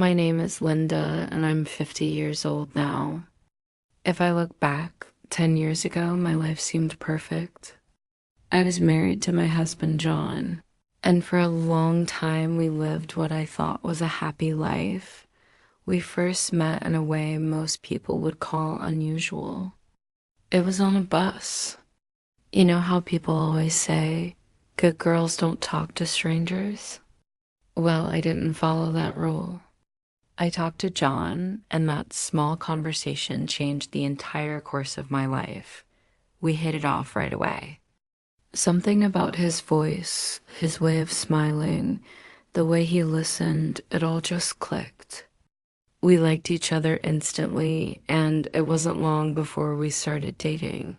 My name is Linda, and I'm 50 years old now. If I look back, 10 years ago, my life seemed perfect. I was married to my husband, John, and for a long time we lived what I thought was a happy life. We first met in a way most people would call unusual. It was on a bus. You know how people always say, good girls don't talk to strangers? Well, I didn't follow that rule. I talked to John, and that small conversation changed the entire course of my life. We hit it off right away. Something about his voice, his way of smiling, the way he listened, it all just clicked. We liked each other instantly, and it wasn't long before we started dating.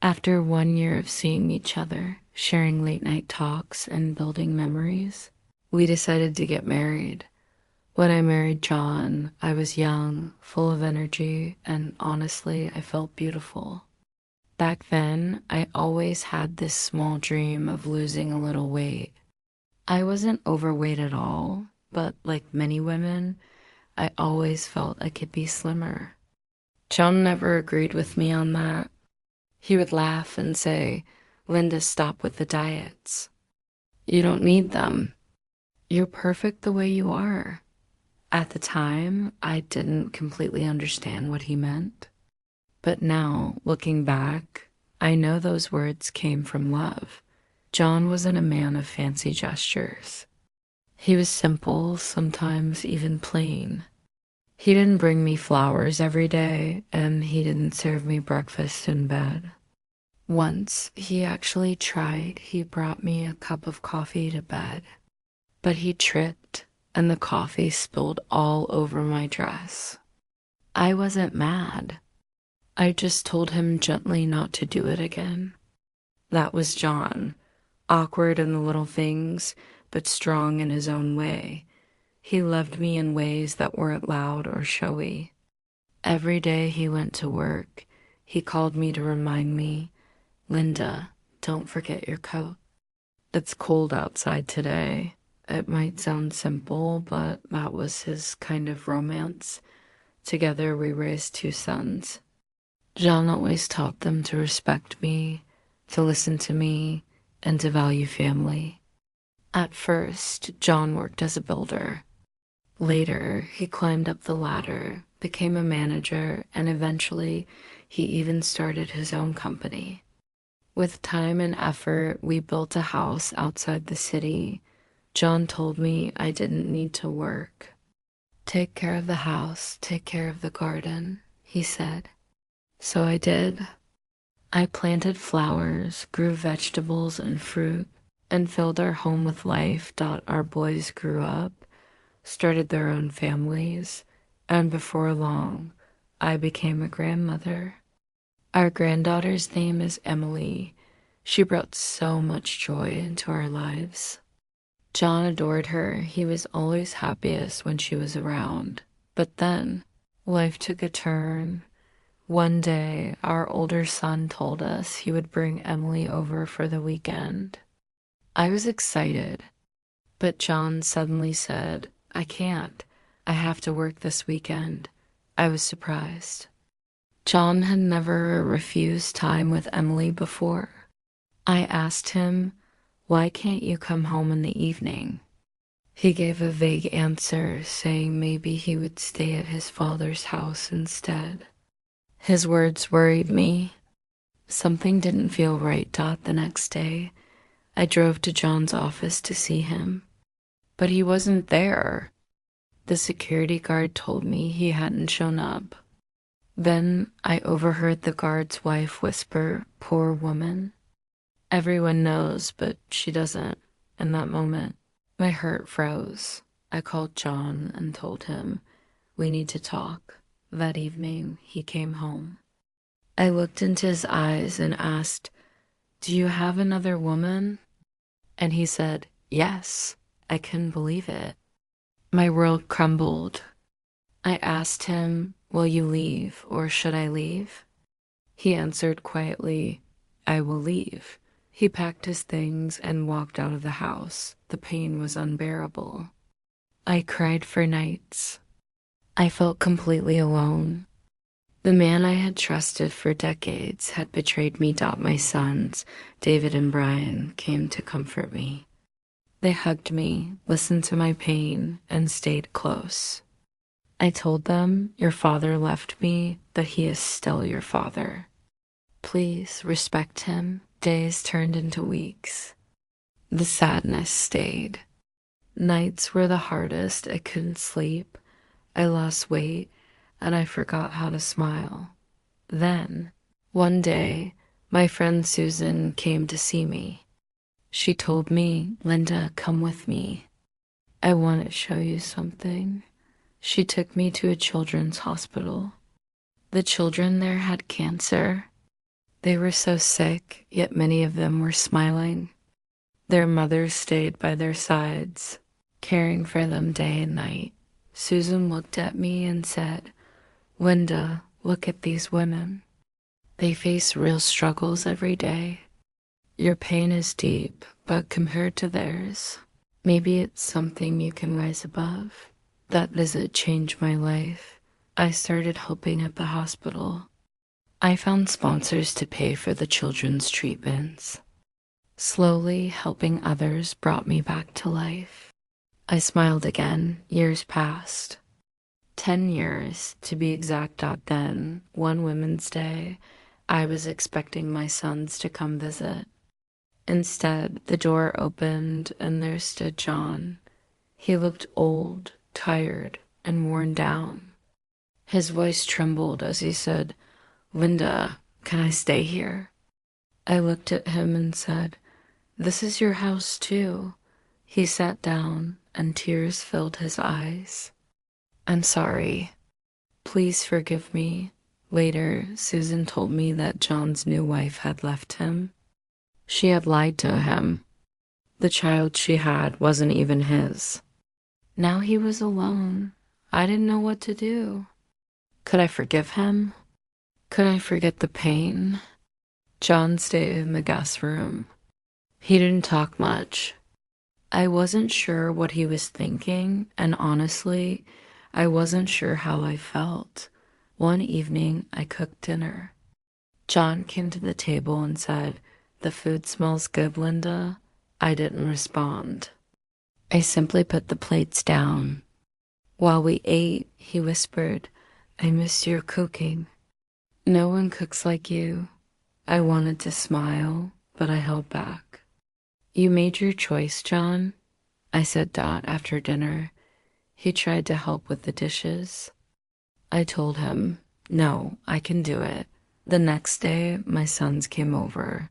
After 1 year of seeing each other, sharing late night talks, and building memories, we decided to get married. When I married John, I was young, full of energy, and honestly, I felt beautiful. Back then, I always had this small dream of losing a little weight. I wasn't overweight at all, but like many women, I always felt I could be slimmer. John never agreed with me on that. He would laugh and say, Linda, stop with the diets. You don't need them. You're perfect the way you are. At the time, I didn't completely understand what he meant. But now, looking back, I know those words came from love. John wasn't a man of fancy gestures. He was simple, sometimes even plain. He didn't bring me flowers every day, and he didn't serve me breakfast in bed. Once, he actually tried. He brought me a cup of coffee to bed, but he tripped and the coffee spilled all over my dress. I wasn't mad. I just told him gently not to do it again. That was John, awkward in the little things, but strong in his own way. He loved me in ways that weren't loud or showy. Every day he went to work, he called me to remind me, Linda, don't forget your coat. It's cold outside today. It might sound simple, but that was his kind of romance. Together we raised two sons. John always taught them to respect me, to listen to me, and to value family. At first, John worked as a builder. Later, he climbed up the ladder, became a manager, and eventually, he even started his own company. With time and effort, we built a house outside the city. John told me I didn't need to work. Take care of the house, take care of the garden, he said. So I did. I planted flowers, grew vegetables and fruit, and filled our home with life. Our boys grew up, started their own families, and before long, I became a grandmother. Our granddaughter's name is Emily. She brought so much joy into our lives. John adored her. He was always happiest when she was around. But then, life took a turn. One day, our older son told us he would bring Emily over for the weekend. I was excited, but John suddenly said, I can't. I have to work this weekend. I was surprised. John had never refused time with Emily before. I asked him, why can't you come home in the evening? He gave a vague answer, saying maybe he would stay at his father's house instead. His words worried me. Something didn't feel right. The next day, I drove to John's office to see him, but he wasn't there. The security guard told me he hadn't shown up. Then I overheard the guard's wife whisper, poor woman. Everyone knows, but she doesn't. In that moment, my heart froze. I called John and told him, we need to talk. That evening, he came home. I looked into his eyes and asked, do you have another woman? And he said, yes. I couldn't believe it. My world crumbled. I asked him, will you leave or should I leave? He answered quietly, I will leave. He packed his things and walked out of the house. The pain was unbearable. I cried for nights. I felt completely alone. The man I had trusted for decades had betrayed me. My sons, David and Brian, came to comfort me. They hugged me, listened to my pain, and stayed close. I told them, your father left me, but he is still your father. Please respect him. Days turned into weeks. The sadness stayed. Nights were the hardest. I couldn't sleep. I lost weight, and I forgot how to smile. Then, one day, my friend Susan came to see me. She told me, Linda, come with me. I want to show you something. She took me to a children's hospital. The children there had cancer. They were so sick, yet many of them were smiling. Their mothers stayed by their sides, caring for them day and night. Susan looked at me and said, Linda, look at these women. They face real struggles every day. Your pain is deep, but compared to theirs, maybe it's something you can rise above. That visit changed my life. I started helping at the hospital. I found sponsors to pay for the children's treatments. Slowly, helping others brought me back to life. I smiled again. Years passed. 10 years, to be exact. Then, one Women's Day, I was expecting my sons to come visit. Instead, the door opened and there stood John. He looked old, tired, and worn down. His voice trembled as he said, Linda, can I stay here? I looked at him and said, this is your house too. He sat down and tears filled his eyes. I'm sorry. Please forgive me. Later, Susan told me that John's new wife had left him. She had lied to him. The child she had wasn't even his. Now he was alone. I didn't know what to do. Could I forgive him? Could I forget the pain? John stayed in the guest room. He didn't talk much. I wasn't sure what he was thinking, and honestly, I wasn't sure how I felt. One evening, I cooked dinner. John came to the table and said, the food smells good, Linda. I didn't respond. I simply put the plates down. While we ate, he whispered, I miss your cooking. No one cooks like you. I wanted to smile, but I held back. You made your choice, John, I said after dinner. He tried to help with the dishes. I told him, no, I can do it. The next day, my sons came over.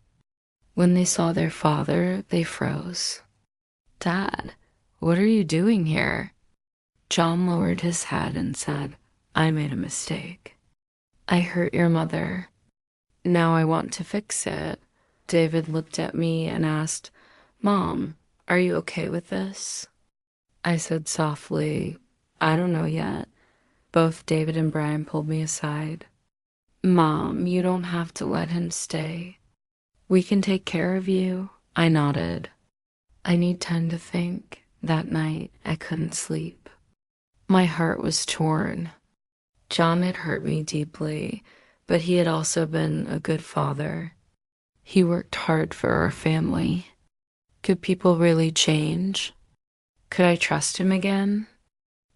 When they saw their father, they froze. Dad, what are you doing here? John lowered his head and said, I made a mistake. I hurt your mother. Now I want to fix it. David looked at me and asked, Mom, are you okay with this? I said softly, I don't know yet. Both David and Brian pulled me aside. Mom, you don't have to let him stay. We can take care of you. I nodded. I need time to think. That night, I couldn't sleep. My heart was torn. John had hurt me deeply, but he had also been a good father. He worked hard for our family. Could people really change? Could I trust him again?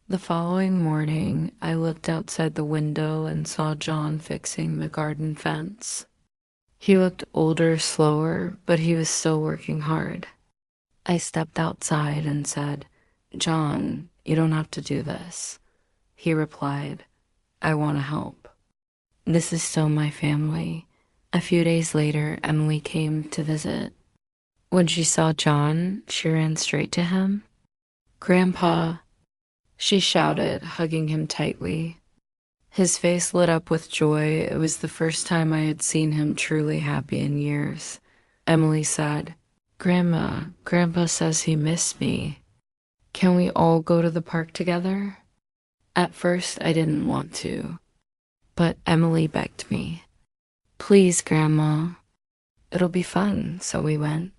The following morning, I looked outside the window and saw John fixing the garden fence. He looked older, slower, but he was still working hard. I stepped outside and said, John, you don't have to do this. He replied, I want to help. This is still my family. A few days later, Emily came to visit. When she saw John, she ran straight to him. Grandpa, she shouted, hugging him tightly. His face lit up with joy. It was the first time I had seen him truly happy in years. Emily said, Grandpa says he missed me. Can we all go to the park together? At first, I didn't want to, but Emily begged me. Please, Grandma. It'll be fun, so we went.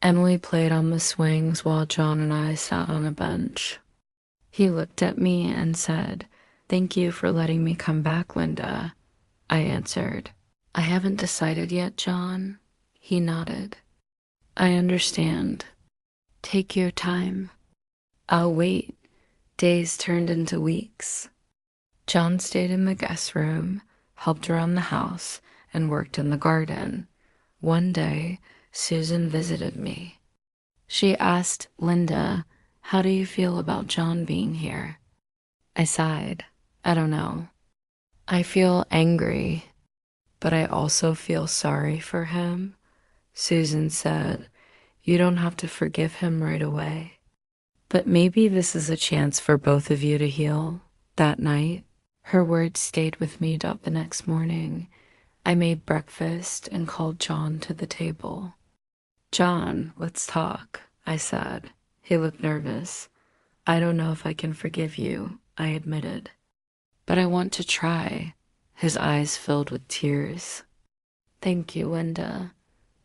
Emily played on the swings while John and I sat on a bench. He looked at me and said, "Thank you for letting me come back, Linda." I answered, "I haven't decided yet, John." He nodded. "I understand. Take your time." "I'll wait." Days turned into weeks. John stayed in the guest room, helped around the house, and worked in the garden. One day, Susan visited me. She asked, "Linda, how do you feel about John being here?" I sighed. "I don't know. I feel angry, but I also feel sorry for him." Susan said, "You don't have to forgive him right away. But maybe this is a chance for both of you to heal." That night, her words stayed with me till the next morning. I made breakfast and called John to the table. "John, let's talk," I said. He looked nervous. "I don't know if I can forgive you," I admitted. "But I want to try." His eyes filled with tears. "Thank you, Linda.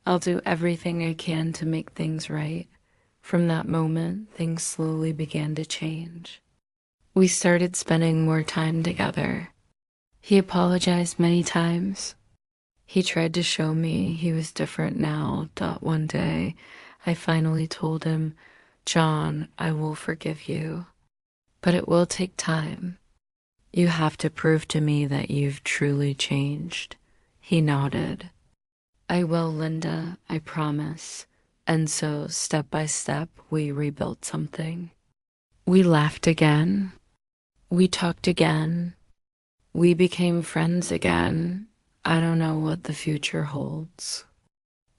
I'll do everything I can to make things right." From that moment, things slowly began to change. We started spending more time together. He apologized many times. He tried to show me he was different now. One day, I finally told him, "John, I will forgive you. But it will take time. You have to prove to me that you've truly changed." He nodded. "I will, Linda, I promise." And so, step by step, we rebuilt something. We laughed again. We talked again. We became friends again. I don't know what the future holds.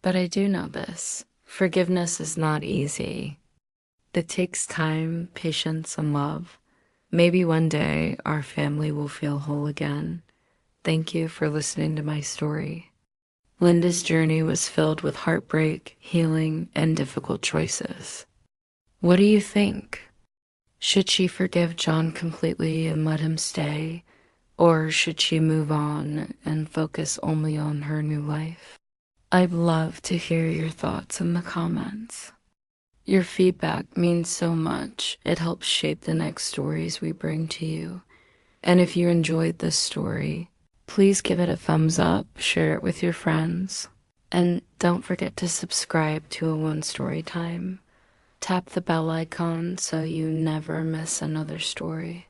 But I do know this: forgiveness is not easy. It takes time, patience, and love. Maybe one day our family will feel whole again. Thank you for listening to my story. Linda's journey was filled with heartbreak, healing, and difficult choices. What do you think? Should she forgive John completely and let him stay? Or should she move on and focus only on her new life? I'd love to hear your thoughts in the comments. Your feedback means so much. It helps shape the next stories we bring to you. And if you enjoyed this story, please give it a thumbs up, share it with your friends, and don't forget to subscribe to A One Story Time. Tap the bell icon so you never miss another story.